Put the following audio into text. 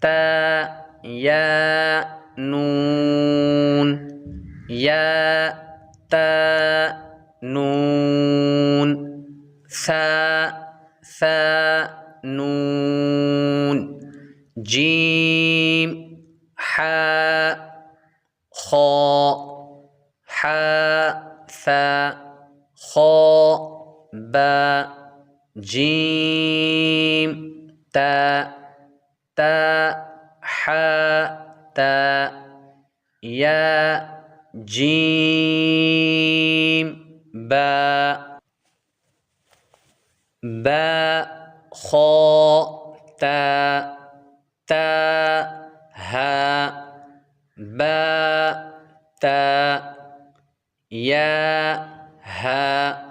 تا يا نون يا تا نون ثا نون جيم حاء خاء ثا خاء باء جيم تاء تاء يا جيم باء خاء تاء هاء باء يا هاء